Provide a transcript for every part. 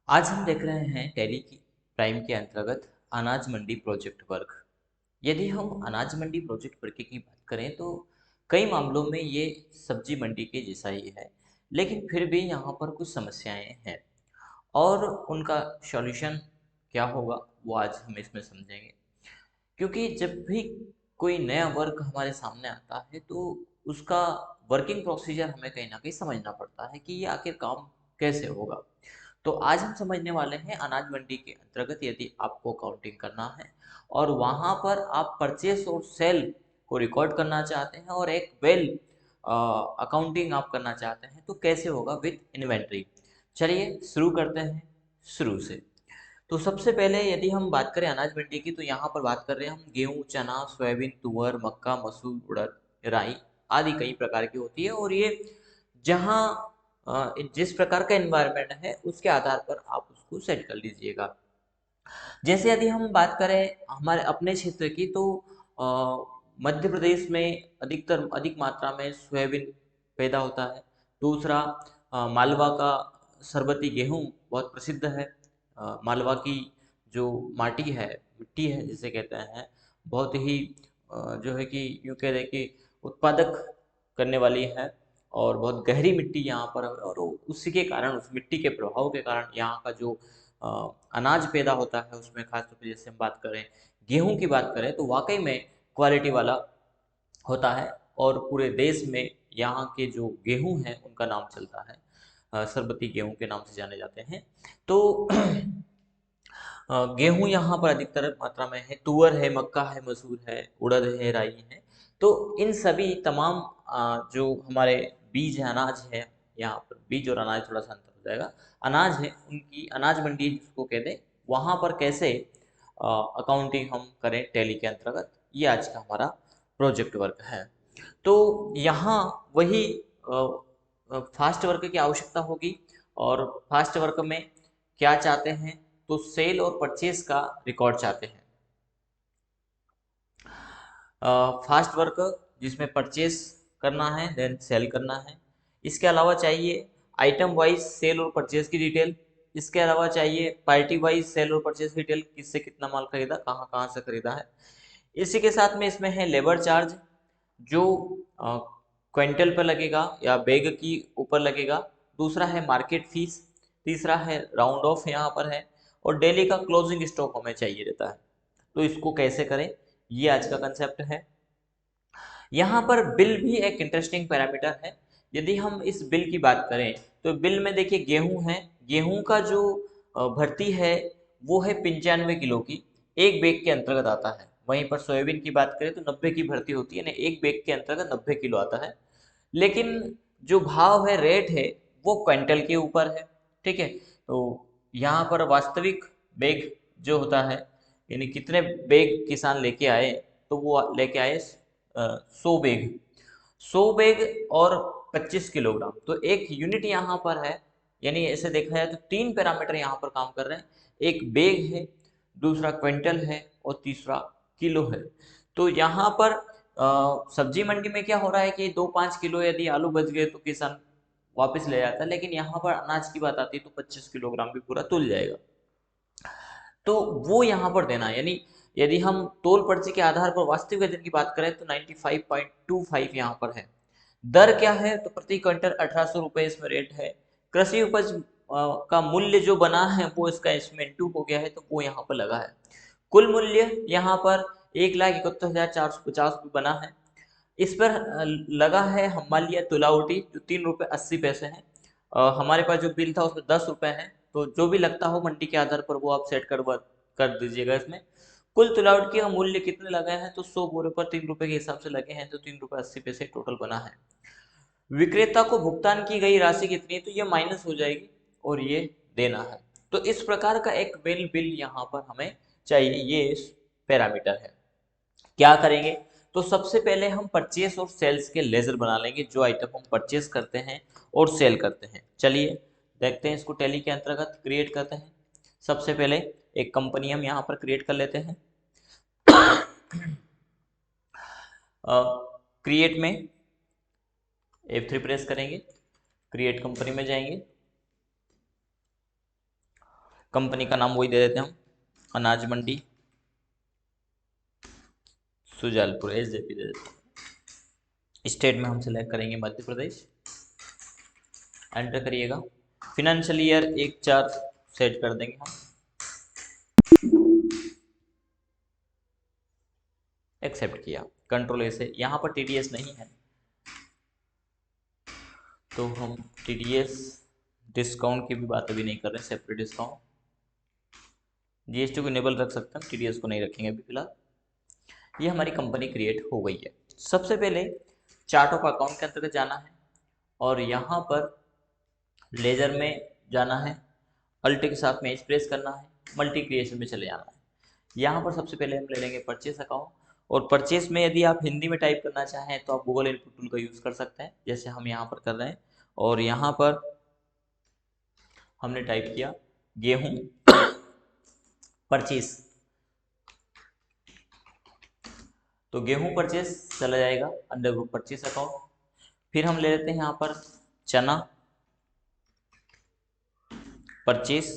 आज हम देख रहे हैं टैली की प्राइम के अंतर्गत अनाज मंडी प्रोजेक्ट वर्क। यदि हम अनाज मंडी प्रोजेक्ट वर्क की बात करें तो कई मामलों में ये सब्जी मंडी के जैसा ही है, लेकिन फिर भी यहाँ पर कुछ समस्याएं हैं और उनका सॉल्यूशन क्या होगा वो आज हम इसमें समझेंगे। क्योंकि जब भी कोई नया वर्क हमारे सामने आता है तो उसका वर्किंग प्रोसीजर हमें कहीं ना कहीं समझना पड़ता है कि ये आखिर काम कैसे होगा। तो आज हम समझने वाले हैं अनाज मंडी के अंतर्गत यदि आपको काउंटिंग करना है और वहाँ पर आप परचेस और सेल को रिकॉर्ड करना चाहते हैं और एक वेल अकाउंटिंग आप करना चाहते हैं तो कैसे होगा विद इन्वेंट्री। चलिए शुरू करते हैं शुरू से। तो सबसे पहले यदि हम बात करें अनाज मंडी की तो यहाँ पर बात कर रहे हैं हम गेहूँ, चना, सोयाबीन, तुअर, मक्का, मसूर, उड़द, राई आदि कई प्रकार की होती है और ये जहाँ जिस प्रकार का एनवायरनमेंट है उसके आधार पर आप उसको सेट कर लीजिएगा। जैसे यदि हम बात करें हमारे अपने क्षेत्र की तो मध्य प्रदेश में अधिक मात्रा में सोयाबीन पैदा होता है। दूसरा मालवा का सरबती गेहूं बहुत प्रसिद्ध है। मालवा की जो माटी है, मिट्टी है जिसे कहते हैं, बहुत ही जो है कि यूँ कह दें कि उत्पादक करने वाली है और बहुत गहरी मिट्टी यहाँ पर है और उसी के कारण उस मिट्टी के प्रभाव के कारण यहाँ का जो अ, अनाज पैदा होता है उसमें खास तौर पे जैसे हम बात करें गेहूं की बात करें तो वाकई में क्वालिटी वाला होता है और पूरे देश में यहाँ के जो गेहूं हैं उनका नाम चलता है। सरबती गेहूं के नाम से जाने जाते हैं। तो गेहूं यहाँ पर अधिकतर मात्रा में है, तुअर है, मक्का है, मसूर है, उड़द है, राई है। तो इन सभी तमाम जो हमारे बीज है, अनाज है, यहाँ पर बीज और अनाज थोड़ा सा अंतर हो जाएगा। अनाज है उनकी अनाज मंडी जिसको कहते हैं, वहाँ पर कैसे अकाउंटिंग हम करें टैली के अंतर्गत, ये आज का हमारा प्रोजेक्ट वर्क है। तो यहाँ वही फास्ट वर्क की आवश्यकता होगी और फास्ट वर्क में क्या चाहते हैं तो सेल और परचेज का रिकॉर्ड चाहते हैं। फास्ट वर्क जिसमें परचेस करना है देन सेल करना है। इसके अलावा चाहिए आइटम वाइज सेल और परचेस की डिटेल। इसके अलावा चाहिए पार्टी वाइज सेल और परचेस की डिटेल, किससे कितना माल खरीदा, कहाँ कहाँ से खरीदा है। इसी के साथ में इसमें है लेबर चार्ज जो क्विंटल पर लगेगा या बैग की ऊपर लगेगा। दूसरा है मार्केट फीस। तीसरा है राउंड ऑफ यहाँ पर है। और डेली का क्लोजिंग स्टॉक हमें चाहिए रहता है। तो इसको कैसे करें, ये आज का कंसेप्ट है। यहाँ पर बिल भी एक इंटरेस्टिंग पैरामीटर है। यदि हम इस बिल की बात करें तो बिल में देखिए गेहूं है, गेहूं का जो भर्ती है वो है 95 किलो की, एक बैग के अंतर्गत आता है। वहीं पर सोयाबीन की बात करें तो 90 की भर्ती होती है, यानी एक बैग के अंतर्गत 90 किलो आता है। लेकिन जो भाव है, रेट है, वो क्विंटल के ऊपर है। ठीक है। तो यहाँ पर वास्तविक बैग जो होता है, यानी कितने बैग किसान लेके आए, तो वो लेके आए 100 बैग। 100 बैग और 25 किलोग्राम, तो एक यूनिट यहाँ पर है। यानी ऐसे देखा जाए तो तीन पैरामीटर यहाँ पर काम कर रहे हैं। एक बैग है, दूसरा क्विंटल है और तीसरा किलो है। तो यहाँ पर सब्जी मंडी में क्या हो रहा है कि 2-5 किलो यदि आलू बच गए तो किसान वापस ले जाता है, लेकिन यहाँ पर अनाज की बात आती है तो 25 किलोग्राम भी पूरा तुल जाएगा। तो वो यहाँ पर देना है। यानी यदि हम तोल पर्ची के आधार पर वास्तविक वजन की बात करें तो 95.25 यहाँ पर है। दर क्या है तो प्रति क्विंटल 1800 रुपये इसमें रेट है। कृषि उपज का मूल्य जो बना है वो इसका इसमें इंटू हो गया है तो वो यहाँ पर लगा है। कुल मूल्य यहाँ पर 1,71,450 बना है। इस पर लगा है हम मान लिया तुलावटी जो 3 रुपये 80 पैसे है। हमारे पास जो बिल था उसमें 10 रुपये है, तो जो भी लगता हो मंडी के आधार पर वो आप सेट कर दीजिएगा इसमें। कुल तुलावटी का मूल्य कितने लगे हैं तो 100 बोरे पर 3 रुपये के हिसाब से लगे हैं, तो 3 रुपये 80 पैसे टोटल बना है। विक्रेता को भुगतान की गई राशि कितनी है तो ये माइनस हो जाएगी और ये देना है। तो इस प्रकार का एक बिल यहाँ पर हमें चाहिए, ये पैरामीटर है। क्या करेंगे तो सबसे पहले हम परचेस और सेल्स के लेजर बना लेंगे, जो आइटम हम परचेस करते हैं और सेल करते हैं। चलिए देखते हैं इसको टैली के अंतर्गत क्रिएट करते हैं। सबसे पहले एक कंपनी हम यहाँ पर क्रिएट कर लेते हैं। क्रिएट में F3 प्रेस करेंगे, क्रिएट कंपनी में जाएंगे। कंपनी का नाम वही दे देते हैं हम, अनाज मंडी सुजालपुर, SJP दे देते हैं। स्टेट में हम सिलेक्ट करेंगे मध्य प्रदेश, एंटर करिएगा। फिनेंशियल ईयर 1/4 सेट कर देंगे हम, एक्सेप्ट किया, कंट्रोल ए से। यहाँ पर TDS नहीं है तो हम TDS डिस्काउंट की भी बात अभी नहीं कर रहे हैं, सेपरेट डिस्काउंट। GST को इनेबल रख सकते हैं, TDS को नहीं रखेंगे अभी फिलहाल। ये हमारी कंपनी क्रिएट हो गई है। सबसे पहले चार्ट ऑफ अकाउंट के अंतर्गत जाना है और यहाँ पर लेजर में जाना है, अल्ट के साथ में प्रेस करना है, मल्टी क्रिएशन में चले जाना है। यहाँ पर सबसे पहले हम ले लेंगे परचेस अकाउंट, और परचेस में यदि आप हिंदी में टाइप करना चाहें तो आप गूगल इनपुट टूल का यूज़ कर सकते हैं, जैसे हम यहाँ पर कर रहे हैं। और यहाँ पर हमने टाइप किया गेहूं परचेस, तो गेहूं परचेस चला जाएगा अंडर ग्रुप परचेस अकाउंट। फिर हम ले लेते हैं यहाँ पर चना परचेस,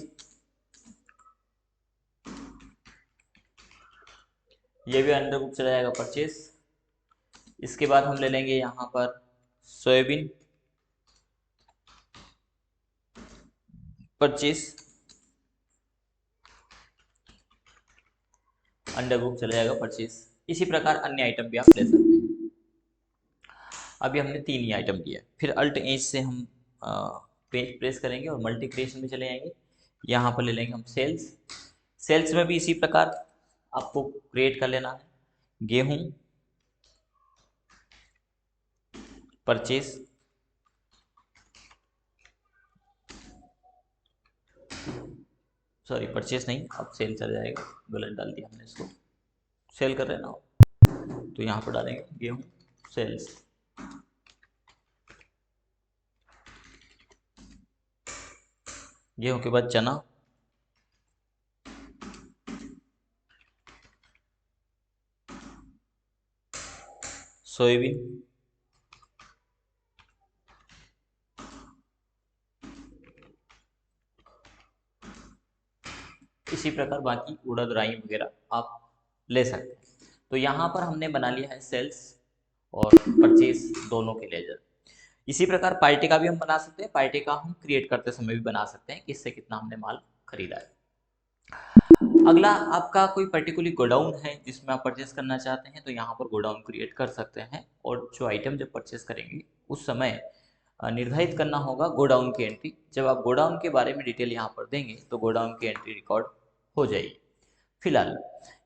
ये भी अंडर ग्रुप चला जाएगा परचेस। इसके बाद हम ले लेंगे यहाँ पर सोयाबीन परचेस, अंडर ग्रुप चला जाएगा परचेस। इसी प्रकार अन्य आइटम भी आप ले सकते हैं। अभी हमने 3 ही आइटम लिए। फिर अल्ट एज से हम पेज प्रेस करेंगे और मल्टी क्रिएशन में चले जाएंगे। यहाँ पर ले लेंगे हम सेल्स। सेल्स में भी इसी प्रकार आपको क्रिएट कर लेना है, गेहूं परचेस, सॉरी परचेस नहीं, अब सेल चल जाएगा, गलत डाल दिया हमने इसको, सेल कर रहे हैं ना, तो यहाँ पर डालेंगे गेहूं सेल्स। गेहूं के बाद चना, सोयाबीन, इसी प्रकार बाकी उड़द राई वगैरह आप ले सकते हैं। तो यहाँ पर हमने बना लिया है सेल्स और परचेस दोनों के लेजर। इसी प्रकार पार्टी का भी हम बना सकते हैं, पार्टी का हम क्रिएट करते समय भी बना सकते हैं, किससे कितना हमने माल खरीदा है। अगला आपका कोई पर्टिकुलर गोडाउन है जिसमें आप परचेस करना चाहते हैं, तो यहाँ पर गोडाउन क्रिएट कर सकते हैं, और जो आइटम जब परचेस करेंगे उस समय निर्धारित करना होगा गोडाउन की एंट्री। जब आप गोडाउन के बारे में डिटेल यहाँ पर देंगे तो गोडाउन की एंट्री रिकॉर्ड हो जाएगी। फिलहाल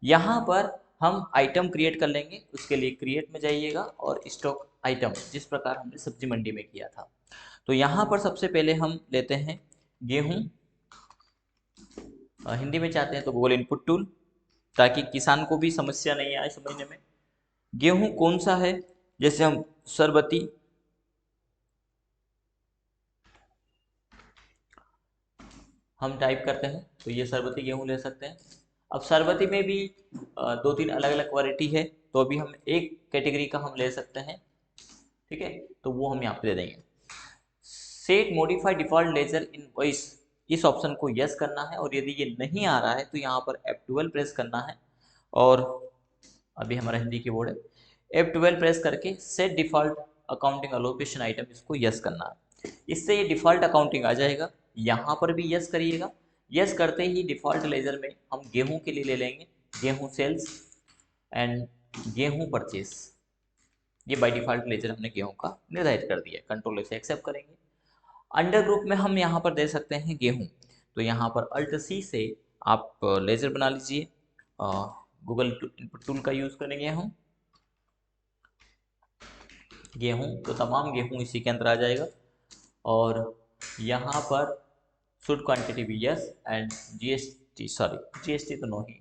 यहाँ पर हम आइटम क्रिएट कर लेंगे, उसके लिए क्रिएट में जाइएगा और स्टॉक आइटम, जिस प्रकार हमने सब्जी मंडी में किया था। तो यहाँ पर सबसे पहले हम लेते हैं गेहूं, हिंदी में चाहते हैं तो गूगल इनपुट टूल, ताकि किसान को भी समस्या नहीं आए समझने में। गेहूं कौन सा है, जैसे हम सरबती, हम टाइप करते हैं तो ये सरबती गेहूं ले सकते हैं। अब सरबती में भी 2-3 अलग अलग क्वालिटी है, तो अभी हम एक कैटेगरी का हम ले सकते हैं, ठीक है, तो वो हम यहाँ पे दे देंगे। Set modify default ledger invoice, इस ऑप्शन को यस करना है, और यदि ये नहीं आ रहा है तो यहाँ पर F12 प्रेस करना है, और अभी हमारा हिंदी कीबोर्ड है, F12 प्रेस करके set default accounting allocation item, इसको यस करना है। इससे ये डिफॉल्ट अकाउंटिंग आ जाएगा। यहाँ पर भी यस करिएगा। यस करते ही डिफॉल्ट लेजर में हम गेहूं के लिए ले लेंगे गेहूं सेल्स एंड गेहूं परचेस। ये बाय डिफॉल्ट लेजर हमने गेहूं का निर्धारित कर दिया, कंट्रोल से एक्सेप्ट करेंगे। अंडर ग्रुप में हम यहाँ पर दे सकते हैं गेहूं, तो यहाँ पर अल्ट सी से आप लेजर बना लीजिए, गूगल इनपुट टूल का यूज़ करेंगे हम। गेहूं, तो तमाम गेहूं इसी के अंदर आ जाएगा, और यहाँ पर शुड क्वांटिटी भी yes and GST, sorry GST तो नो ही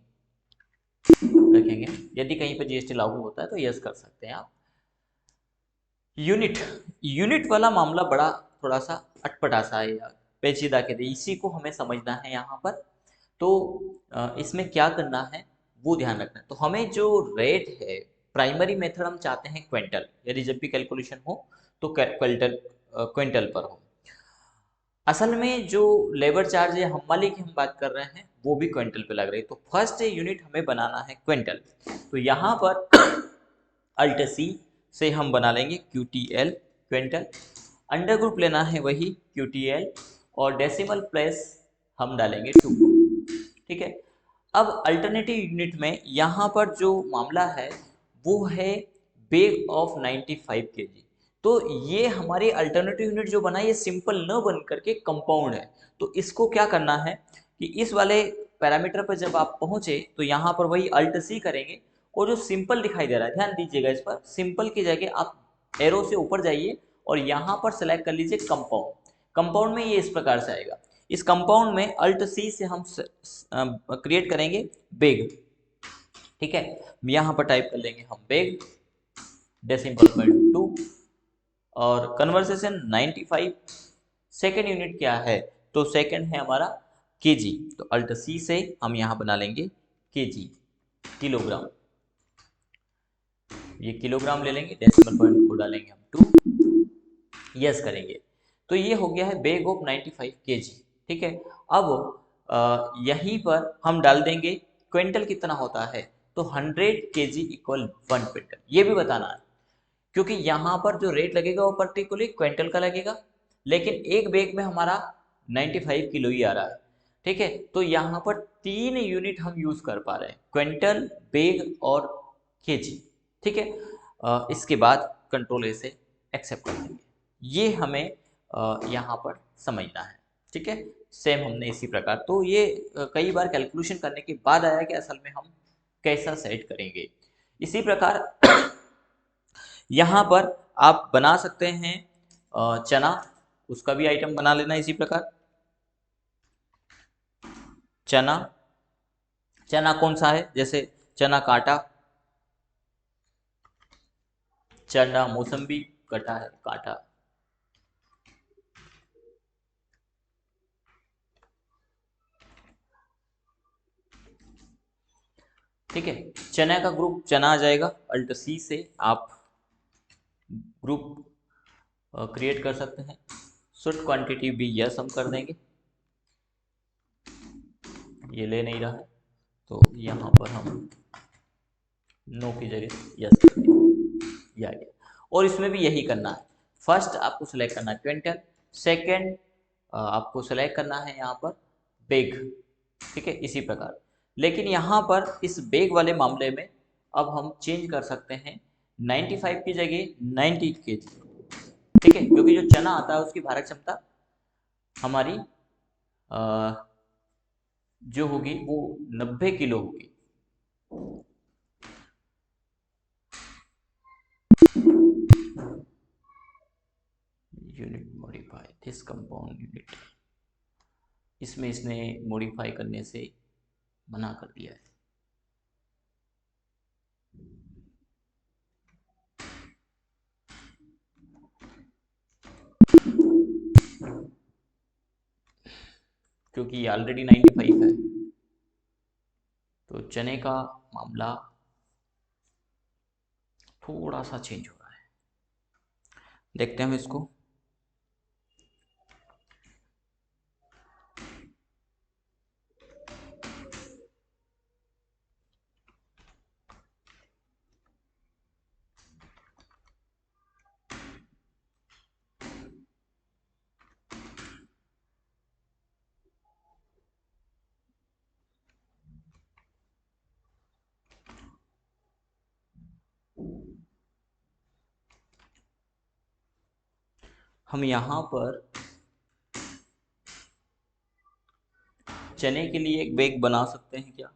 रखेंगे, यदि कहीं पर GST लागू होता है तो यस कर सकते हैं आप। यूनिट, यूनिट वाला मामला बड़ा थोड़ा सा अटपटा सा है यार, पेचीदा के लिए, इसी को हमें समझना है यहाँ पर। तो इसमें क्या करना है वो ध्यान रखना है। तो हमें जो रेट है, प्राइमरी मेथड हम चाहते हैं क्विंटल, यदि जब भी कैलकुलेशन हो तो क्विंटल पर हो। असल में जो लेबर चार्ज है हमारे की हम बात कर रहे हैं वो भी क्विंटल पे लग रही है। तो फर्स्ट यूनिट हमें बनाना है क्विंटल। तो यहाँ पर अल्ट सी से हम बना लेंगे Q T L quintal. Under group लेना है वही क्यू टी एल, और डेसिमल प्लेस हम डालेंगे 2। ठीक है। अब अल्टरनेटिव यूनिट में यहाँ पर जो मामला है वो है बेग ऑफ 95 केजी। तो ये हमारी अल्टरनेटिव यूनिट जो बना ये सिंपल न बन करके कंपाउंड है। तो इसको क्या करना है कि इस वाले पैरामीटर पर जब आप पहुंचे तो यहाँ पर वही अल्ट सी करेंगे, और जो सिंपल दिखाई दे रहा है ध्यान दीजिएगा इस पर, सिंपल की जगह आप एरो से ऊपर जाइए और यहाँ पर सेलेक्ट कर लीजिए कंपाउंड। कंपाउंड में ये इस प्रकार से आएगा। इस कंपाउंड में अल्ट सी से हम क्रिएट करेंगे बेग। ठीक है, यहाँ पर टाइप कर लेंगे हम बेग डेसिमल पॉइंट 2 और कन्वर्सेशन 95। सेकेंड यूनिट क्या है, तो सेकेंड है हमारा केजी। तो अल्ट सी से हम यहाँ बना लेंगे केजी किलोग्राम। ये किलोग्राम ले लेंगे, डेसिमल पॉइंट को डालेंगे हम 2, यस करेंगे। तो ये हो गया है बेग ऑफ 95 केजी। ठीक है। अब यहीं पर हम डाल देंगे क्विंटल कितना होता है, तो 100 केजी इक्वल 1 क्विंटल, ये भी बताना है। क्योंकि यहाँ पर जो रेट लगेगा वो पर्टिकुलरली क्विंटल का लगेगा, लेकिन एक बैग में हमारा 95 किलो ही आ रहा है। ठीक है। तो यहाँ पर 3 यूनिट हम यूज कर पा रहे हैं, क्विंटल, बैग और केजी। ठीक है। इसके बाद कंट्रोल ए से एक्सेप्ट कर देंगे। ये हमें यहाँ पर समझना है। ठीक है। सेम हमने इसी प्रकार, तो ये कई बार कैलकुलेशन करने के बाद आया कि असल में हम कैसा सेट करेंगे। इसी प्रकार यहाँ पर आप बना सकते हैं चना, उसका भी आइटम बना लेना इसी प्रकार। चना, चना कौन सा है, जैसे चना काटा, चना मौसम्बी कटा है काटा। ठीक है। चना का ग्रुप चना आ जाएगा, अल्ट सी से आप ग्रुप क्रिएट कर सकते हैं। शुद्ध क्वांटिटी भी यस हम कर देंगे, ये ले नहीं रहा है तो यहाँ पर हम नो की जगह यस कर देंगे, ये आ गया। और इसमें भी यही करना है, फर्स्ट आपको सेलेक्ट करना है क्विंटल, सेकेंड आपको सेलेक्ट करना है यहाँ पर बेग। ठीक है, इसी प्रकार। लेकिन यहाँ पर इस बेग वाले मामले में अब हम चेंज कर सकते हैं 95 की जगह 90 केजी। ठीक है, क्योंकि जो चना आता है उसकी भारत क्षमता हमारी जो होगी वो 90 किलो होगी। Unit modify this compound unit, इसमें इसने मॉडिफाई करने से मना कर दिया है। क्योंकि ये ऑलरेडी 95 है, तो चने का मामला थोड़ा सा चेंज हो रहा है। देखते हैं हम इसको। हम यहाँ पर चने के लिए एक बैग बना सकते हैं क्या?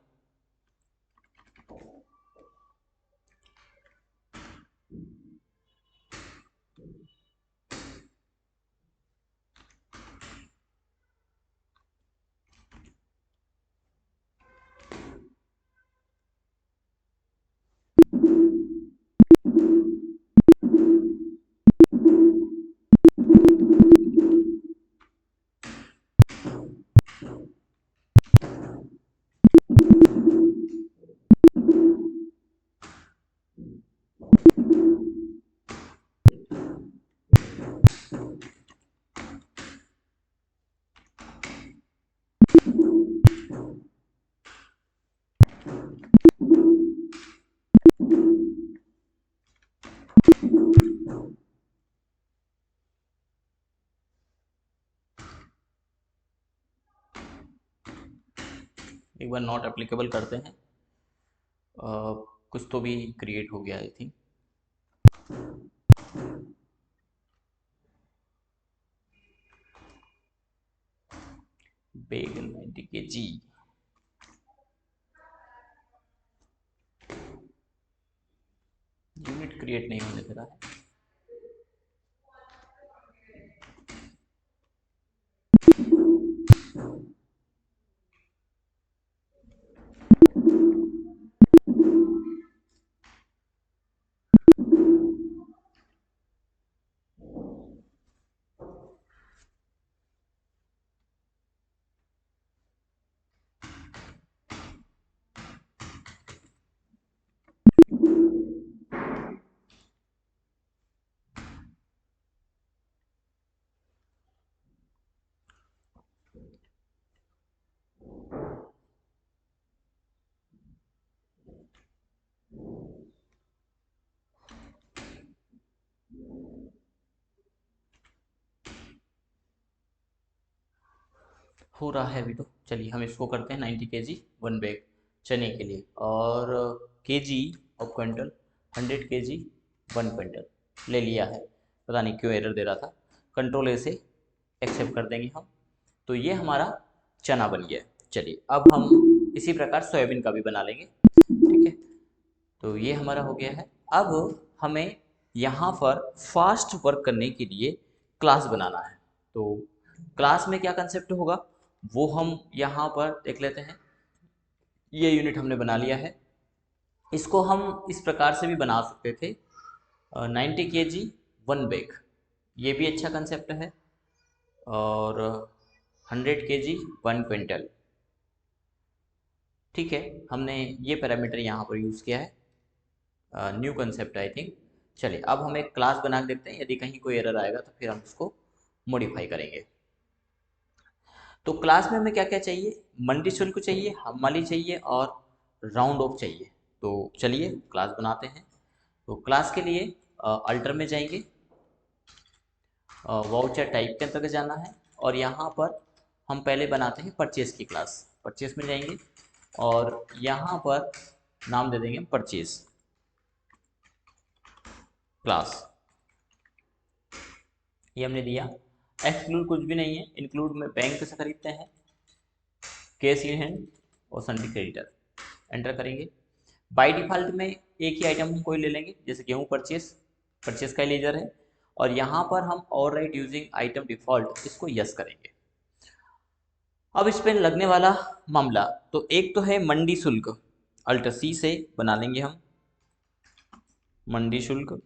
एक बार नॉट एप्लीकेबल करते हैं। कुछ तो भी क्रिएट हो गया आई थिंक। बेगन 90 kg। यूनिट क्रिएट नहीं होने दे रहा है। हो रहा है अभी तो। चलिए हम इसको करते हैं 90 kg 1 बैग चने के लिए, और KG of quintal 100 kg 1 quintal ले लिया है। पता नहीं क्यों एरर दे रहा था। कंट्रोल ए से एक्सेप्ट कर देंगे हम। तो ये हमारा चना बन गया है। चलिए अब हम इसी प्रकार सोयाबीन का भी बना लेंगे। ठीक है, तो ये हमारा हो गया है। अब हमें यहाँ पर फास्ट वर्क करने के लिए क्लास बनाना है। तो क्लास में क्या कंसेप्ट होगा वो हम यहाँ पर देख लेते हैं। ये यूनिट हमने बना लिया है। इसको हम इस प्रकार से भी बना सकते थे, 90 kg 1 बैग, ये भी अच्छा कंसेप्ट है। और 100 kg 1 क्विंटल। ठीक है, हमने ये पैरामीटर यहाँ पर यूज़ किया है। New concept I think. चलिए अब हम एक क्लास बना के देखते हैं, यदि कहीं कोई एरर आएगा तो फिर हम उसको मॉडिफाई करेंगे। तो क्लास में हमें क्या क्या चाहिए, मंडी शुल्क चाहिए, हमाली चाहिए और राउंड ऑफ चाहिए। तो चलिए क्लास बनाते हैं। तो क्लास के लिए अल्टर में जाएंगे, वाउचर टाइप के अंतर्गत जाना है, और यहाँ पर हम पहले बनाते हैं परचेज की क्लास। परचेज में जाएंगे और यहाँ पर नाम दे देंगे परचेज क्लास। ये हमने दिया। एक्सक्लूड कुछ भी नहीं है, इंक्लूड में बैंक से खरीदते हैं, कैश इन हैंड और सन्डी क्रेडिटर। एंटर करेंगे। बाय डिफ़ॉल्ट में एक ही आइटम हम कोई ले लेंगे, जैसे गेहूँ परचेस, परचेस का लेजर है। और यहाँ पर हम और राइट यूजिंग आइटम डिफ़ॉल्ट इसको यस करेंगे। अब इस पर लगने वाला मामला, तो एक तो है मंडी शुल्क, अल्टर सी से बना लेंगे हम मंडी शुल्क।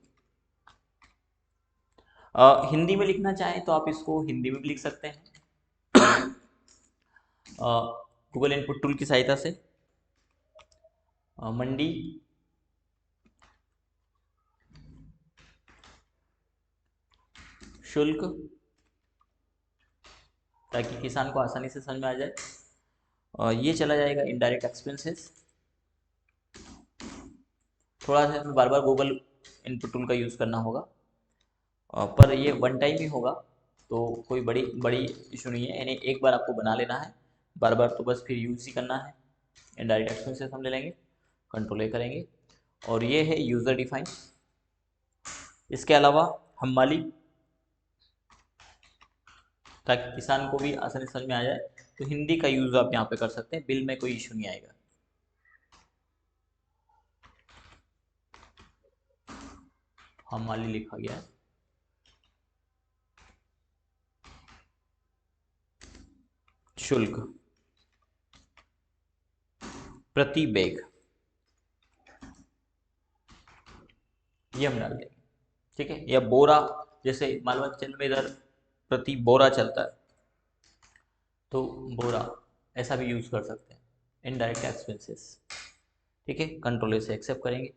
हिंदी में लिखना चाहें तो आप इसको हिंदी में भी लिख सकते हैं, गूगल इनपुट टूल की सहायता से। मंडी शुल्क, ताकि किसान को आसानी से समझ में आ जाए। और ये चला जाएगा इनडायरेक्ट एक्सपेंसेस। थोड़ा सा इसमें बार बार गूगल इनपुट टूल का यूज़ करना होगा, पर ये वन टाइम ही होगा, तो कोई बड़ी बड़ी इशू नहीं है। यानी एक बार आपको बना लेना है, बार बार तो बस फिर यूज़ ही करना है। इनडायरेक्ट एक्सपेंसेस हम ले लेंगे, कंट्रोल ए करेंगे, और ये है यूज़र डिफाइन। इसके अलावा हम माली, ताकि किसान को भी आसानी समझ में आ जाए, तो हिंदी का यूज़ आप यहाँ पे कर सकते हैं, बिल में कोई इशू नहीं आएगा। हम माली लिखा गया है। शुल्क प्रति बैग, ये हम डाल देंगे। ठीक है, या बोरा, जैसे मालवांचल में इधर प्रति बोरा चलता है, तो बोरा ऐसा भी यूज़ कर सकते हैं। Indirect expenses. ठीक है, कंट्रोल से एक्सेप्ट करेंगे।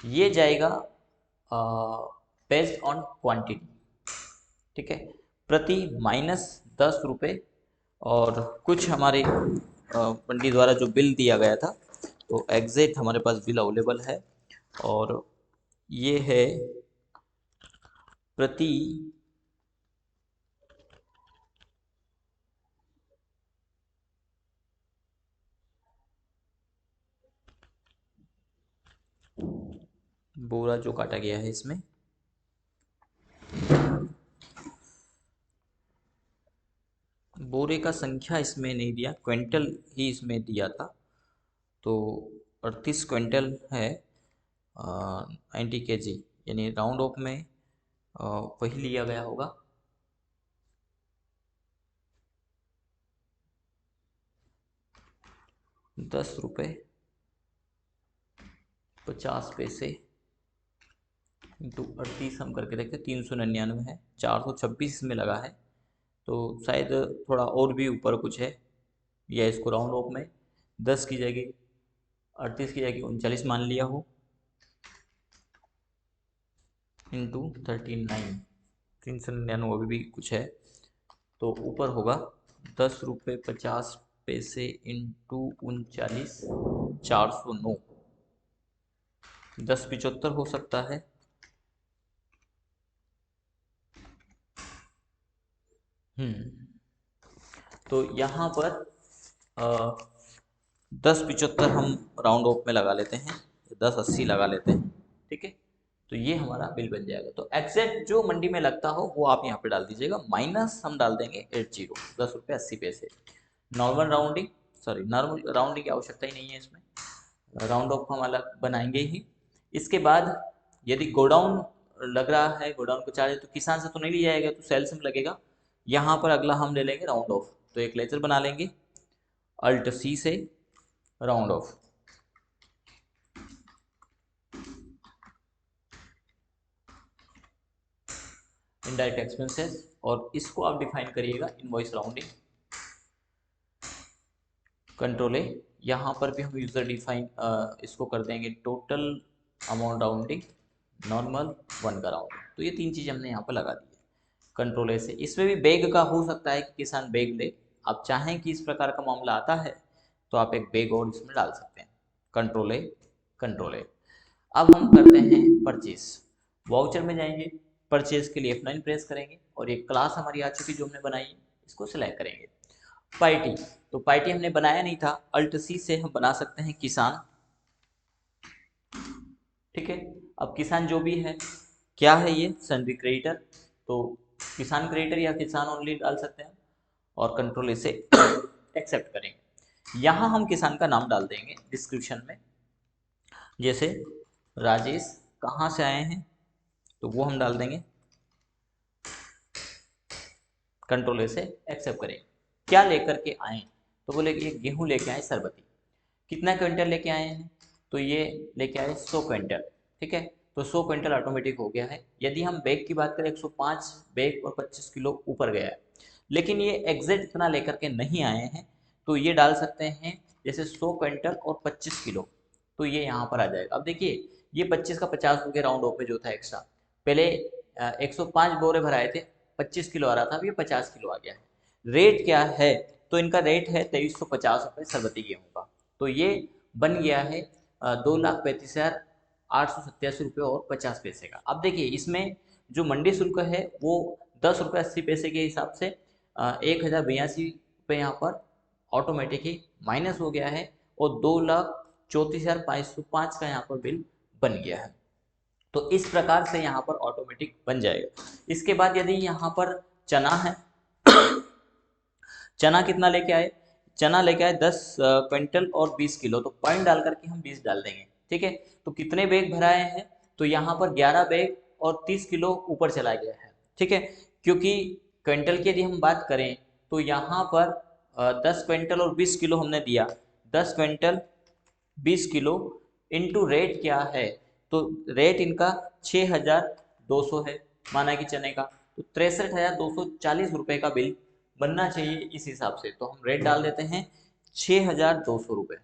ये जाएगा बेस्ड ऑन क्वांटिटी। ठीक है, प्रति -10 रुपये। और कुछ हमारे मंडी द्वारा जो बिल दिया गया था, तो एग्जैक्ट हमारे पास बिल अवेलेबल है, और ये है प्रति बोरा जो काटा गया है इसमें, बोरे का संख्या इसमें नहीं दिया, क्विंटल ही इसमें दिया था। तो 38 क्विंटल है, 90 kg, यानी राउंड ऑफ में वही लिया गया होगा। ₹10.50 इंटू 38 हम करके देखते, 399 है, 426 इसमें लगा है। तो शायद थोड़ा और भी ऊपर कुछ है, या इसको राउंड ऑफ में 10 की जगह 38 की जगह 39 मान लिया हो, इंटू 39, 399 अभी भी कुछ है, तो ऊपर होगा ₹10.50 इंटू 39, 409, 10.75 हो सकता है। तो यहाँ पर 10.75 हम राउंड ऑफ में लगा लेते हैं, 10.80 लगा लेते हैं, ठीक है। तो ये हमारा बिल बन जाएगा। तो एग्जैक्ट जो मंडी में लगता हो वो आप यहाँ पे डाल दीजिएगा, माइनस हम डाल देंगे 80, ₹10.80। Normal rounding, sorry normal rounding की आवश्यकता ही नहीं है इसमें, राउंड ऑफ हम अलग बनाएंगे ही। इसके बाद यदि गोडाउन लग रहा है, गोडाउन को चार्ज तो किसान से तो नहीं लिया जाएगा, तो सेल्स में लगेगा। यहाँ पर अगला हम ले लेंगे राउंड ऑफ, तो एक लेजर बना लेंगे, अल्ट सी से राउंड ऑफ, इनडायरेक्ट एक्सपेंसेस, और इसको आप डिफाइन करिएगा इनवॉइस राउंडिंग, कंट्रोल ए। यहाँ पर भी हम यूजर डिफाइन इसको कर देंगे टोटल अमाउंट राउंडिंग, नॉर्मल, 1 का राउंडिंग। तो ये 3 चीज़ हमने यहाँ पर लगा दी है कंट्रोल ए से। इसमें भी बैग का हो सकता है कि किसान बैग ले, आप चाहें कि इस प्रकार का मामला आता है तो आप एक बैग और इसमें डाल सकते हैं, कंट्रोल ए, कंट्रोल ए। अब हम करते हैं परचेज, वाउचर में जाएंगे, परचेज के लिए F9 प्रेस करेंगे, और एक क्लास हमारी आ चुकी जो हमने बनाई, इसको सिलेक्ट करेंगे। पार्टी, तो पार्टी हमने बनाया नहीं था, अल्ट सी से हम बना सकते हैं किसान, ठीक है। अब किसान जो भी है, क्या है ये, सन्ड्री क्रेडिटर, तो किसान क्रेडिटर या किसान ओनली डाल सकते हैं, और कंट्रोल इसे एक्सेप्ट करेंगे। यहाँ हम किसान का नाम डाल देंगे डिस्क्रिप्शन में, जैसे राजेश कहाँ से आए हैं, तो वो हम डाल देंगे, कंट्रोल ए से एक्सेप्ट करेंगे। क्या लेकर के आए, तो बोले कि ये गेहूँ लेके आए सरबती, कितना क्विंटल लेके आए हैं, तो ये लेके आए 100 क्विंटल, ठीक है। तो 100 क्विंटल ऑटोमेटिक हो गया है। यदि हम बैग की बात करें, 105 बैग और 25 किलो ऊपर गया है, लेकिन ये एग्जैक्ट इतना लेकर के नहीं आए हैं, तो ये डाल सकते हैं जैसे 100 क्विंटल और 25 किलो, तो ये यहाँ पर आ जाएगा। अब देखिए, ये 25 का 50 हो गया राउंड ऑफ में जो था एक्स्ट्रा, पहले 105 बोरे भराए थे, 25 किलो आ रहा था, अब ये 50 किलो आ गया है। रेट क्या है, तो इनका रेट है 2350 रुपये सरबती गेहूँ का, तो ये बन गया है 2,35,887 रुपये और 50 पैसे का। अब देखिए, इसमें जो मंडी शुल्क है वो ₹10.80 के हिसाब से 1,082 रुपये यहाँ पर ऑटोमेटिक ही माइनस हो गया है, और 2,34,505 का यहाँ पर बिल बन गया है। तो इस प्रकार से यहाँ पर ऑटोमेटिक बन जाएगा। इसके बाद यदि यहाँ पर चना है, चना कितना लेके आए, चना लेके आए 10 क्विंटल और 20 किलो, तो पॉइंट डाल करके हम 20 डाल देंगे, ठीक है। तो कितने बैग भराए हैं, तो यहाँ पर 11 बैग और 30 किलो ऊपर चला गया है, ठीक है। क्योंकि क्विंटल की यदि हम बात करें, तो यहाँ पर 10 क्विंटल और 20 किलो हमने दिया, 10 क्विंटल 20 किलो इंटू रेट क्या है, तो रेट इनका 6,200 है, माना कि चने का, तो 63,240 रुपये का बिल बनना चाहिए इस हिसाब से। तो हम रेट डाल देते हैं 6,200 रुपये,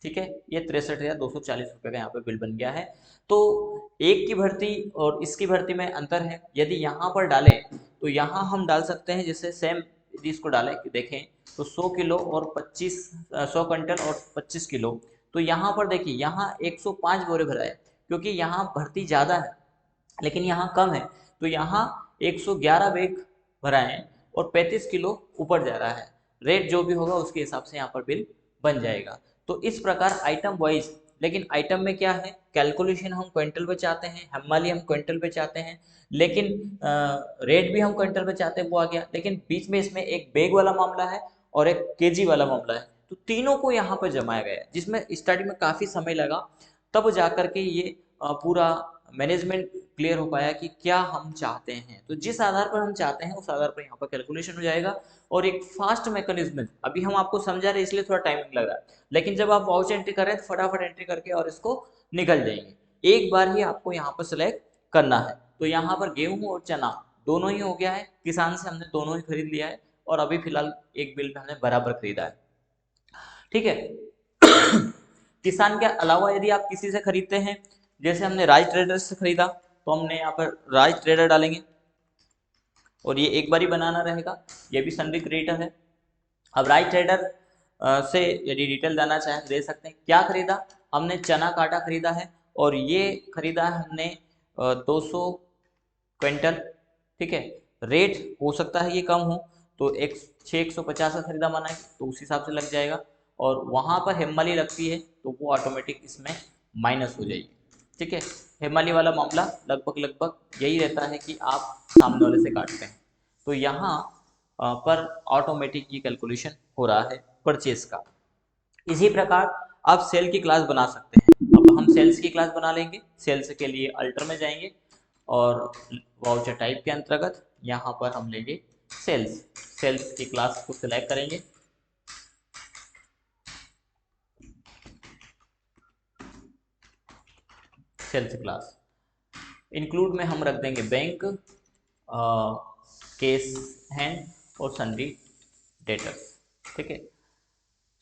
ठीक है। ये 63,240 रुपये का यहाँ पे बिल बन गया है। तो एक की भर्ती और इसकी भर्ती में अंतर है, यदि यहाँ पर डालें तो यहाँ हम डाल सकते हैं, जैसे सेम यदि इसको डालें कि देखें, तो 100 किलो और 100 क्विंटल और 25 किलो, तो यहाँ पर देखिए, यहाँ 105 बोरे भरा है, क्योंकि यहाँ भर्ती ज़्यादा है लेकिन यहाँ कम है, तो यहाँ 111 बैग भरा है और 35 किलो ऊपर जा रहा है। रेट जो भी होगा उसके हिसाब से यहाँ पर बिल बन जाएगा। तो इस प्रकार आइटम वाइज लेकिन आइटम में क्या है, कैलकुलेशन हम क्विंटल पे चाहते हैं, हमाली हम क्विंटल पे चाहते हैं, लेकिन रेट भी हम क्विंटल पे चाहते हैं, वो आ गया। लेकिन बीच में इसमें एक बैग वाला मामला है और एक केजी वाला मामला है, तो तीनों को यहाँ पर जमाया गया है, जिसमें स्टार्टिंग में काफ़ी समय लगा, तब जा करके ये पूरा मैनेजमेंट क्लियर हो पाया कि क्या हम चाहते हैं। तो जिस आधार पर हम चाहते हैं उस आधार पर यहाँ पर कैलकुलेशन हो जाएगा और एक फास्ट मैकेनिज्म। अभी हम आपको समझा रहे हैं इसलिए थोड़ा टाइमिंग लग रहा है, लेकिन जब आप वाउच एंट्री कर रहे हैं तो फटाफट एंट्री करके और इसको निकल जाएंगे। एक बार ही आपको यहाँ पर सिलेक्ट करना है। तो यहाँ पर गेहूं और चना दोनों ही हो गया है, किसान से हमने दोनों ही खरीद लिया है और अभी फिलहाल एक बिल पे हमने बराबर खरीदा है, ठीक है। किसान के अलावा यदि आप किसी से खरीदते हैं, जैसे हमने राज ट्रेडर्स से खरीदा, तो हमने यहाँ पर राज ट्रेडर डालेंगे और ये एक बार ही बनाना रहेगा, ये भी सन्डी क्रिएटर है। अब राइट ट्रेडर से यदि डिटेल जाना चाहें दे सकते हैं। क्या खरीदा हमने, चना काटा खरीदा है और ये खरीदा है हमने 200 क्विंटल, ठीक है। रेट हो सकता है ये कम हो, तो 150 का खरीदा माना है तो उस हिसाब से लग जाएगा, और वहाँ पर हेमाली लगती है तो वो ऑटोमेटिक इसमें माइनस हो जाएगी, ठीक है। हेमाली वाला मामला लगभग यही रहता है कि आप सामने वाले से काटते हैं, तो यहाँ पर ऑटोमेटिक ये कैलकुलेशन हो रहा है परचेज का। इसी प्रकार आप सेल की क्लास बना सकते हैं। अब हम सेल्स की क्लास बना लेंगे। सेल्स के लिए अल्टर में जाएंगे और वाउचर टाइप के अंतर्गत यहाँ पर हम लेंगे सेल्स। सेल्स की क्लास को सिलेक्ट करेंगे, सेल्स क्लास। इंक्लूड में हम रख देंगे बैंक, केस हैंड और सन्ड्री डेटर्स, ठीक है।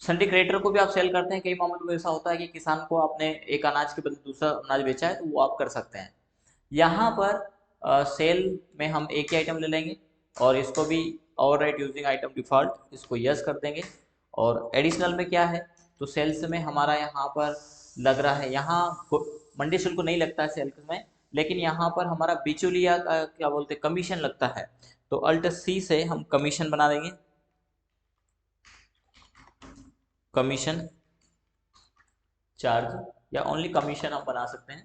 सन्डी क्रेडिटर को भी आप सेल करते हैं। कई मामलों में ऐसा होता है कि किसान को आपने एक अनाज के बदले दूसरा अनाज बेचा है, तो वो आप कर सकते हैं। यहाँ पर सेल में हम एक ही आइटम ले लेंगे और इसको भी ओवरराइट यूजिंग आइटम डिफॉल्ट, इसको यस कर देंगे। और एडिशनल में क्या है, तो सेल्स में हमारा यहाँ पर लग रहा है, यहाँ मंडी शुल्क नहीं लगता है सेल्स में, लेकिन यहाँ पर हमारा बिचौलिया का क्या बोलते हैं कमीशन लगता है। तो अल्ट सी से हम कमीशन बना देंगे, कमीशन चार्ज या ओनली कमीशन हम बना सकते हैं,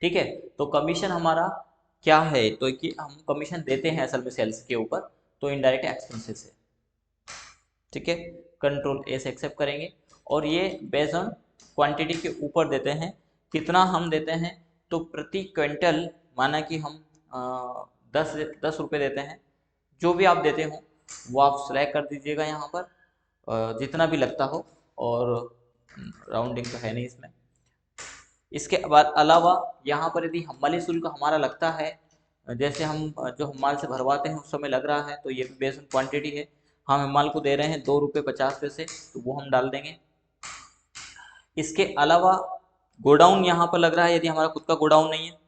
ठीक है। तो कमीशन हमारा क्या है, तो कि हम कमीशन देते हैं असल में सेल्स के ऊपर, तो इनडायरेक्ट एक्सपेंसेस है, ठीक है। कंट्रोल ए से एक्सेप्ट करेंगे और ये बेस्ड ऑन क्वांटिटी के ऊपर देते हैं। कितना हम देते हैं, तो प्रति क्विंटल माना कि हम 10 रुपये देते हैं। जो भी आप देते हो वो आप सिलेक्ट कर दीजिएगा यहाँ पर, जितना भी लगता हो, और राउंडिंग तो है नहीं इसमें। इसके बाद अलावा यहाँ पर यदि हमाली शुल्क हमारा लगता है, जैसे हम जो हमाल से भरवाते हैं उस समय लग रहा है, तो ये भी बेस्ड ऑन क्वान्टिटी है। हम हमाल को दे रहे हैं 2 रुपये 50 पैसे, तो वो हम डाल देंगे। इसके अलावा गोडाउन यहाँ पर लग रहा है, यदि हमारा खुद का गोडाउन नहीं है,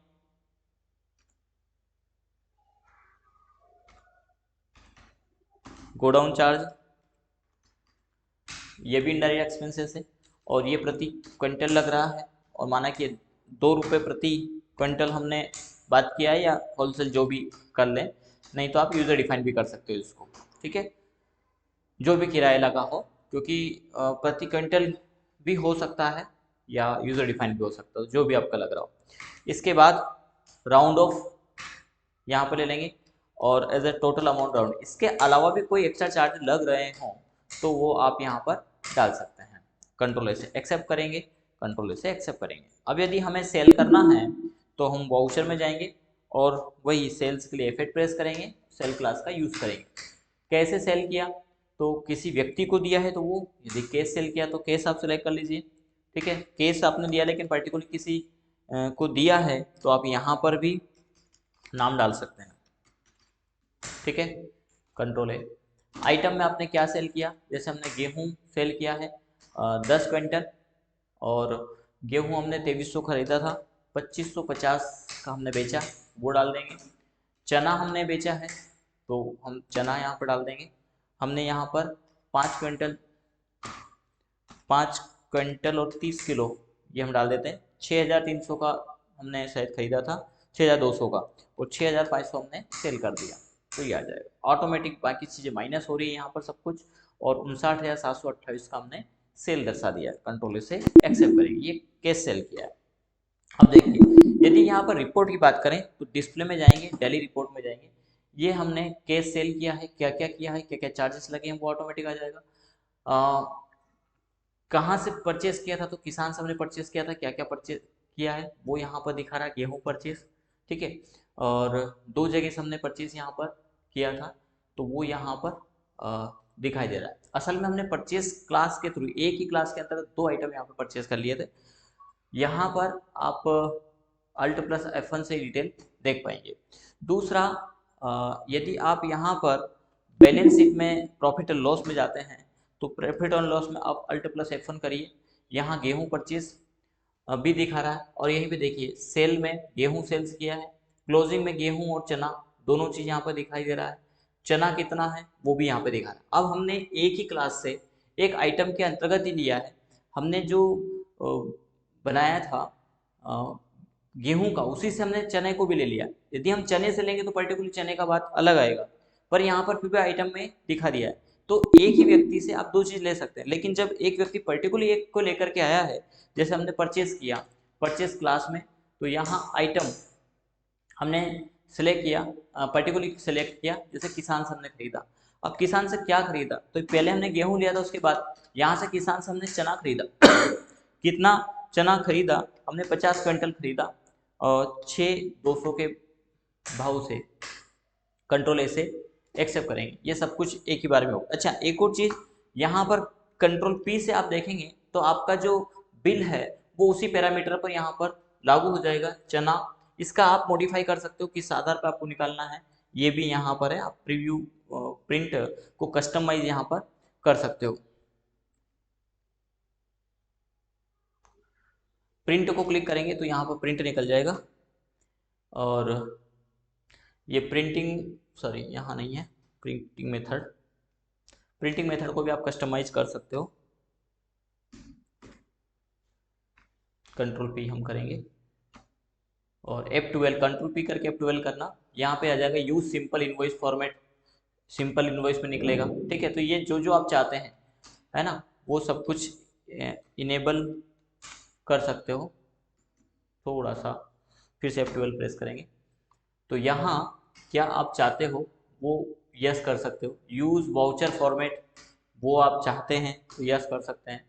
गोडाउन चार्ज ये भी इनडायरेक्ट एक्सपेंसेस है और ये प्रति क्विंटल लग रहा है, और माना कि 2 रुपये प्रति क्विंटल हमने बात किया है, या होलसेल जो भी कर लें, नहीं तो आप यूज़र डिफाइन भी कर सकते हो इसको, ठीक है। जो भी किराया लगा हो, क्योंकि प्रति क्विंटल भी हो सकता है या यूज़र डिफाइन भी हो सकता है, जो भी आपका लग रहा हो। इसके बाद राउंड ऑफ यहाँ पर ले लेंगे और as a total amount round. इसके अलावा भी कोई एक्स्ट्रा चार्ज लग रहे हों तो वो आप यहाँ पर डाल सकते हैं। कंट्रोल से एक्सेप्ट करेंगे, कंट्रोल से एक्सेप्ट करेंगे। अब यदि हमें सेल करना है तो हम वाउचर में जाएंगे और वही सेल्स के लिए F8 प्रेस करेंगे, सेल क्लास का यूज़ करेंगे। कैसे सेल किया, तो किसी व्यक्ति को दिया है तो वो, यदि केस सेल किया तो केस आप सेलेक्ट कर लीजिए, ठीक है। केस आपने दिया लेकिन पर्टिकुलर किसी को दिया है तो आप यहाँ पर भी नाम डाल सकते हैं, ठीक है। कंट्रोल है। आइटम में आपने क्या सेल किया, जैसे हमने गेहूं सेल किया है 10 क्विंटल, और गेहूं हमने 2300 खरीदा था, 2550 का हमने बेचा, वो डाल देंगे। चना हमने बेचा है तो हम चना यहाँ पर डाल देंगे। हमने यहाँ पर 5 क्विंटल, 5 क्विंटल और 30 किलो ये हम डाल देते हैं। 6300 का हमने शायद खरीदा था, 6200 का, और 6500 हमने सेल कर दिया, तो ये आ जाएगा ऑटोमेटिक। बाकी चीज़ें माइनस हो रही है यहाँ पर सब कुछ, और 59,728 का हमने सेल दर्शा दिया है, कंट्रोल से एक्सेप्ट करेंगे, ये केस सेल किया है। अब देखिए यदि यहाँ पर रिपोर्ट की बात करें तो डिस्प्ले में जाएंगे, डेली रिपोर्ट में जाएंगे, ये हमने केस सेल किया है, क्या क्या किया है, क्या क्या चार्जेस लगे हैं वो ऑटोमेटिक आ जाएगा। कहाँ से परचेस किया था, तो किसान से हमने परचेस किया था, क्या क्या परचेस किया है वो यहाँ पर दिखा रहा है, गेहूँ परचेस, ठीक है। और 2 जगह से हमने परचेस यहाँ पर किया था, तो वो यहाँ पर दिखाई दे रहा है। असल में हमने परचेस क्लास के थ्रू एक ही क्लास के अंतर्गत 2 आइटम यहाँ पर परचेस कर लिए थे। यहाँ पर आप Alt+F1 से डिटेल देख पाएंगे। दूसरा, यदि आप यहाँ पर बैलेंस शीट में प्रॉफिट एंड लॉस में जाते हैं तो प्रॉफिट एंड लॉस में आप Alt+F1 करिए, यहाँ गेहूं परचेज भी दिखा रहा है, और यहीं पे देखिए सेल में गेहूं सेल्स किया है, क्लोजिंग में गेहूं और चना दोनों चीज़ यहाँ पर दिखाई दे रहा है, चना कितना है वो भी यहाँ पे दिखा रहा है। अब हमने एक ही क्लास से एक आइटम के अंतर्गत ही लिया है, हमने जो बनाया था गेहूं का, उसी से हमने चने को भी ले लिया। यदि हम चने से लेंगे तो पर्टिकुलर चने का बात अलग आएगा, पर यहाँ पर फिर भी आइटम में दिखा दिया है। तो एक ही व्यक्ति से आप 2 चीज़ ले सकते हैं, लेकिन जब एक व्यक्ति पर्टिकुलर एक को लेकर के आया है, जैसे हमने परचेस किया परचेस क्लास में, तो यहाँ आइटम हमने सेलेक्ट किया, पर्टिकुलर सेलेक्ट किया, जैसे किसान से हमने खरीदा। अब किसान से क्या खरीदा, तो पहले हमने गेहूं लिया था, उसके बाद यहाँ से किसान से हमने चना खरीदा कितना चना खरीदा हमने, 50 क्विंटल खरीदा, और 6,200 के भाव से कंट्रोल ए से एक्सेप्ट करेंगे, ये सब कुछ एक ही बार में होगा। अच्छा, एक और चीज़ यहाँ पर कंट्रोल पी से आप देखेंगे तो आपका जो बिल है वो उसी पैरामीटर पर यहाँ पर लागू हो जाएगा, चना। इसका आप मॉडिफाई कर सकते हो, किस आधार पर आपको निकालना है ये भी यहाँ पर है, आप प्रीव्यू प्रिंट को कस्टमाइज यहाँ पर कर सकते हो। प्रिंट को क्लिक करेंगे तो यहाँ पर प्रिंट निकल जाएगा, और ये प्रिंटिंग, सॉरी यहाँ नहीं है, प्रिंटिंग मेथड, प्रिंटिंग मेथड को भी आप कस्टमाइज कर सकते हो। कंट्रोल पी हम करेंगे और F12, कंट्रोल पी करके F12 करना, यहाँ पे आ जाएगा use simple invoice format, simple invoice में निकलेगा, ठीक है। तो ये जो जो आप चाहते हैं, है ना, वो सब कुछ इनेबल कर सकते हो। थोड़ा सा फिर से F12 प्रेस करेंगे तो यहाँ क्या आप चाहते हो वो यस कर सकते हो। यूज वाउचर फॉर्मेट वो आप चाहते हैं तो यस कर सकते हैं।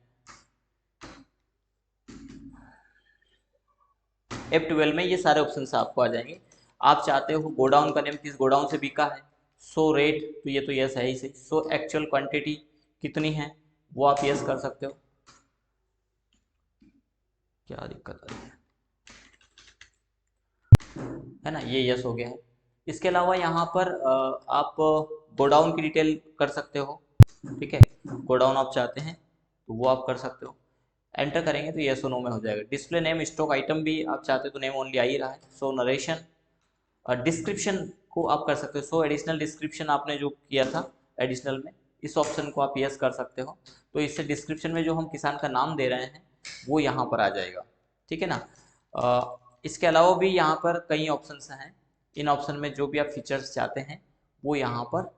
F12 में ये सारे ऑप्शन आपको आ जाएंगे। आप चाहते हो गोडाउन का नेम किस गोडाउन से बिका है, सो रेट, तो ये तो यस है ही सही, सो एक्चुअल क्वांटिटी कितनी है वो आप यस कर सकते हो। क्या दिक्कत आ रही है ना, ये यस हो गया है। इसके अलावा यहाँ पर आप गोडाउन की डिटेल कर सकते हो, ठीक है, गोडाउन आप चाहते हैं तो वो आप कर सकते हो। एंटर करेंगे तो यस और नो में हो जाएगा। डिस्प्ले नेम स्टॉक आइटम भी आप चाहते हो तो नेम ओनली आ ही रहा है। सो नरेशन, डिस्क्रिप्शन को आप कर सकते हो, सो एडिशनल डिस्क्रिप्शन आपने जो किया था एडिशनल में, इस ऑप्शन को आप यस कर सकते हो, तो इससे डिस्क्रिप्शन में जो हम किसान का नाम दे रहे हैं वो यहाँ पर आ जाएगा, ठीक है ना। इसके अलावा भी यहाँ पर कई ऑप्शंस हैं, इन ऑप्शन में जो भी आप फीचर्स चाहते हैं वो यहाँ पर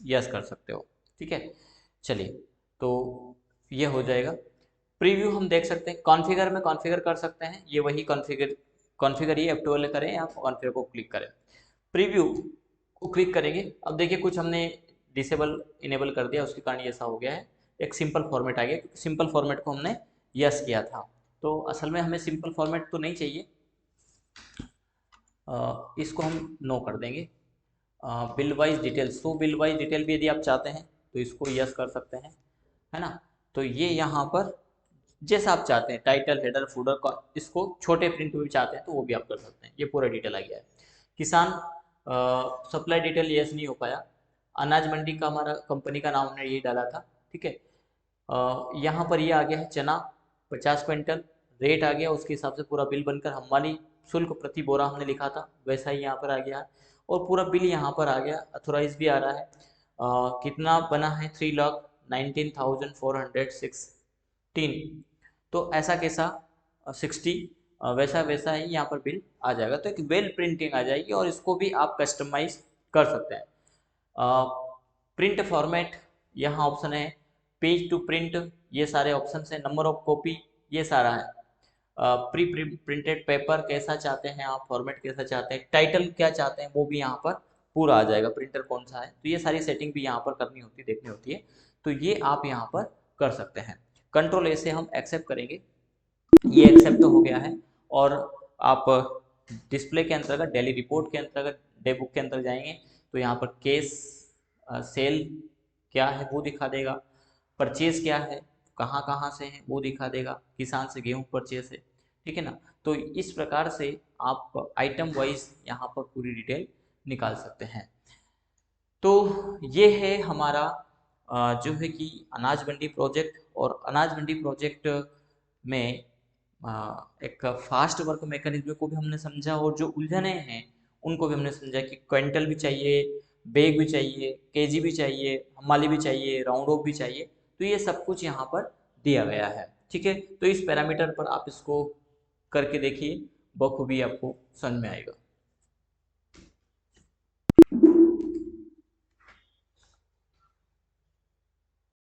यस कर सकते हो, ठीक है। चलिए, तो ये हो जाएगा। प्रीव्यू हम देख सकते हैं, कॉन्फ़िगर में कॉन्फ़िगर कर सकते हैं, ये वही कॉन्फ़िगर ये F12 करें या कॉन्फ़िगर को क्लिक करें। प्रीव्यू को क्लिक करेंगे, अब देखिए कुछ हमने डिसेबल इनेबल कर दिया, उसके कारण ये ऐसा हो गया है, एक सिंपल फॉर्मेट आ गया, क्योंकि सिंपल फॉर्मेट को हमने यस किया था। तो असल में हमें सिंपल फॉर्मेट तो नहीं चाहिए, इसको हम नो कर देंगे। बिल वाइज डिटेल, सो बिल वाइज डिटेल भी यदि आप चाहते हैं तो इसको यस कर सकते हैं, है ना। तो ये यहाँ पर जैसा आप चाहते हैं, टाइटल हेडर फूडर का, इसको छोटे प्रिंट में भी चाहते हैं तो वो भी आप कर सकते हैं। ये पूरा डिटेल आ गया है। किसान सप्लाई डिटेल यस नहीं हो पाया, अनाज मंडी का हमारा कंपनी का नाम हमने यही डाला था, ठीक है। यहाँ पर ये आ गया है चना 50 क्विंटल, रेट आ गया, उसके हिसाब से पूरा बिल बनकर हमारी शुल्क प्रति बोरा हमने लिखा था वैसा ही यहाँ पर आ गया है, और पूरा बिल यहाँ पर आ गया, अथोराइज भी आ रहा है। कितना बना है, 3,19,416, तो ऐसा कैसा 60, वैसा वैसा ही यहाँ पर बिल आ जाएगा। तो एक वेल प्रिंटिंग आ जाएगी, और इसको भी आप कस्टमाइज कर सकते हैं। प्रिंट फॉर्मेट यहाँ ऑप्शन है, पेज टू प्रिंट, ये सारे ऑप्शन हैं, नंबर ऑफ कॉपी, ये सारा है। प्री प्रिंटेड पेपर कैसा चाहते हैं आप, फॉर्मेट कैसा चाहते हैं, टाइटल क्या चाहते हैं, वो भी यहाँ पर पूरा आ जाएगा, प्रिंटर कौन सा है, तो ये सारी सेटिंग भी यहाँ पर करनी होती है, देखनी होती है, तो ये आप यहाँ पर कर सकते हैं। कंट्रोल ए से हम एक्सेप्ट करेंगे, ये एक्सेप्ट तो हो गया है। और आप डिस्प्ले के अंतर्गत, डेली रिपोर्ट के अंतर्गत, डे बुक के अंतर्गत जाएंगे तो यहाँ पर केस सेल क्या है वो दिखा देगा, परचेज क्या है, कहाँ कहाँ से है वो दिखा देगा, किसान से गेहूँ परचेज है, ठीक है ना। तो इस प्रकार से आप आइटम वाइज यहाँ पर पूरी डिटेल निकाल सकते हैं। तो ये है हमारा जो है कि अनाज मंडी प्रोजेक्ट। और अनाज मंडी प्रोजेक्ट में एक फास्ट वर्क मैकेनिज्म को भी हमने समझा, और जो उलझने हैं उनको भी हमने समझा कि क्विंटल भी चाहिए, बैग भी चाहिए, केजी भी चाहिए, हमाली भी चाहिए, राउंड ऑफ भी चाहिए, तो ये सब कुछ यहाँ पर दिया गया है, ठीक है। तो इस पैरामीटर पर आप इसको करके देखिए, बखूबी आपको समझ में आएगा।